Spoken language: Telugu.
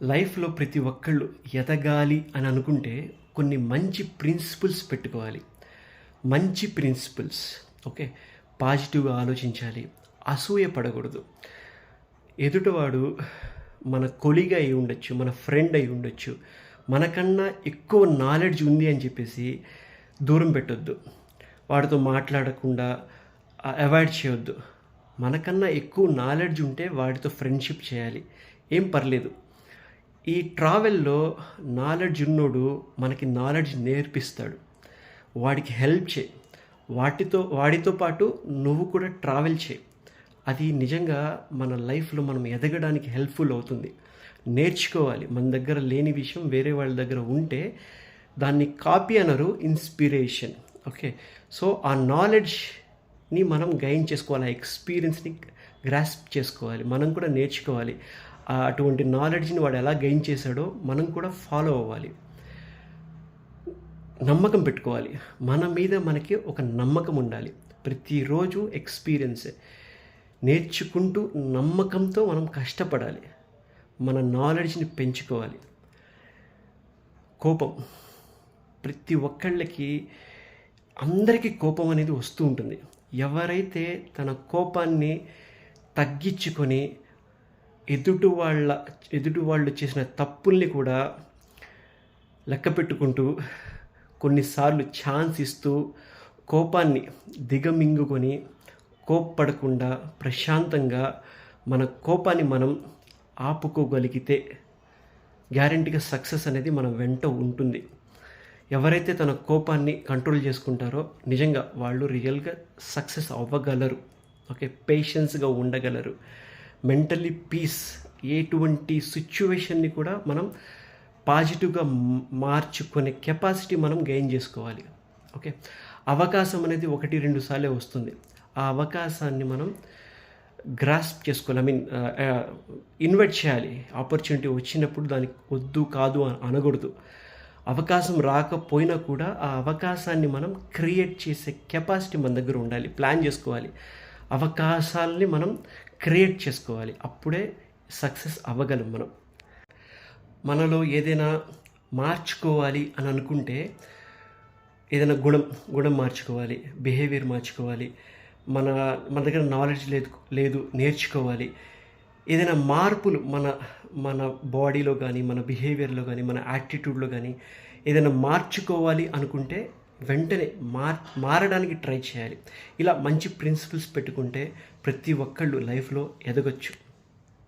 లైఫ్‌లో ప్రతి ఒక్కళ్ళు ఎదగాలి అని అనుకుంటే కొన్ని మంచి ప్రిన్సిపల్స్ పెట్టుకోవాలి. మంచి ప్రిన్సిపల్స్. ఓకే. పాజిటివ్‌గా ఆలోచించాలి. అసూయ పడకూడదు. ఎదుటివాడు మన కొలీగ్ అయి ఉండొచ్చు, మన ఫ్రెండ్ అయి ఉండొచ్చు. మనకన్నా ఎక్కువ నాలెడ్జ్ ఉంది అని చెప్పేసి దూరం పెట్టొద్దు. వాడితో మాట్లాడకుండా అవాయిడ్ చేయొద్దు. మనకన్నా ఎక్కువ నాలెడ్జ్ ఉంటే వాడితో ఫ్రెండ్‌షిప్ చేయాలి. ఏం పర్లేదు. ఈ ట్రావెల్‌లో నాలెడ్జ్ ఉన్నోడు మనకి నాలెడ్జ్ నేర్పిస్తాడు. వాడికి హెల్ప్ చేయి. వాడితో పాటు నువ్వు కూడా ట్రావెల్ చేయి. అది నిజంగా మన లైఫ్‌లో మనం ఎదగడానికి హెల్ప్‌ఫుల్ అవుతుంది. నేర్చుకోవాలి. మన దగ్గర లేని విషయం వేరే వాళ్ళ దగ్గర ఉంటే దాన్ని కాపీ అనరు, ఇన్స్పిరేషన్. ఓకే. సో ఆ నాలెడ్జ్‌ని మనం గెయిన్ చేసుకోవాలి. ఆ ఎక్స్‌పీరియన్స్‌ని గ్రాస్ప్ చేసుకోవాలి. మనం కూడా నేర్చుకోవాలి. అటువంటి నాలెడ్జ్‌ని వాడు ఎలా గెయిన్ చేశాడో మనం కూడా ఫాలో అవ్వాలి. నమ్మకం పెట్టుకోవాలి. మన మీద మనకి ఒక నమ్మకం ఉండాలి. ప్రతిరోజు ఎక్స్‌పీరియన్సే. నేర్చుకుంటూ నమ్మకంతో మనం కష్టపడాలి. మన నాలెడ్జ్‌ని పెంచుకోవాలి. కోపం. ప్రతి ఒక్కళ్ళకి అందరికీ కోపం అనేది వస్తూ ఉంటుంది. ఎవరైతే తన కోపాన్ని తగ్గించుకొని ఎదుటి వాళ్ళు చేసిన తప్పుల్ని కూడా లెక్క పెట్టుకుంటూ కొన్నిసార్లు ఛాన్స్ ఇస్తూ కోపాన్ని దిగమింగుకొని కోప్పడకుండా ప్రశాంతంగా మన కోపాన్ని మనం ఆపుకోగలిగితే గ్యారెంటీగా సక్సెస్ అనేది మన వెంట ఉంటుంది. ఎవరైతే తన కోపాన్ని కంట్రోల్ చేసుకుంటారో నిజంగా వాళ్ళు రియల్గా సక్సెస్ అవ్వగలరు. ఓకే. పేషెన్స్గా ఉండగలరు. Mentally peace. ఎటువంటి సిచ్యువేషన్ని కూడా మనం పాజిటివ్గా మార్చుకునే కెపాసిటీ మనం గెయిన్ చేసుకోవాలి. ఓకే. అవకాశం అనేది 1-2 సార్లే వస్తుంది. ఆ అవకాశాన్ని మనం గ్రాస్ప్ చేసుకోవాలి. ఇన్వైట్ చేయాలి. ఆపర్చునిటీ వచ్చినప్పుడు దానికి వద్దు కాదు అనకూడదు. అవకాశం రాకపోయినా కూడా ఆ అవకాశాన్ని మనం క్రియేట్ చేసే కెపాసిటీ మన దగ్గర ఉండాలి. ప్లాన్ చేసుకోవాలి. అవకాశాలని మనం క్రియేట్ చేసుకోవాలి. అప్పుడే సక్సెస్ అవ్వగలం మనం. మనలో ఏదైనా మార్చుకోవాలి అని అనుకుంటే ఏదైనా గుణం మార్చుకోవాలి. బిహేవియర్ మార్చుకోవాలి. మన దగ్గర నాలెడ్జ్ లేదు నేర్చుకోవాలి. ఏదైనా మార్పులు మన బాడీలో కానీ, మన బిహేవియర్లో కానీ, మన యాటిట్యూడ్లో కానీ ఏదైనా మార్చుకోవాలి అనుకుంటే వెంటనే మారడానికి ట్రై చేయాలి. ఇలా మంచి ప్రిన్సిపల్స్ పెట్టుకుంటే ప్రతి ఒక్కళ్ళు లైఫ్లో ఎదగొచ్చు.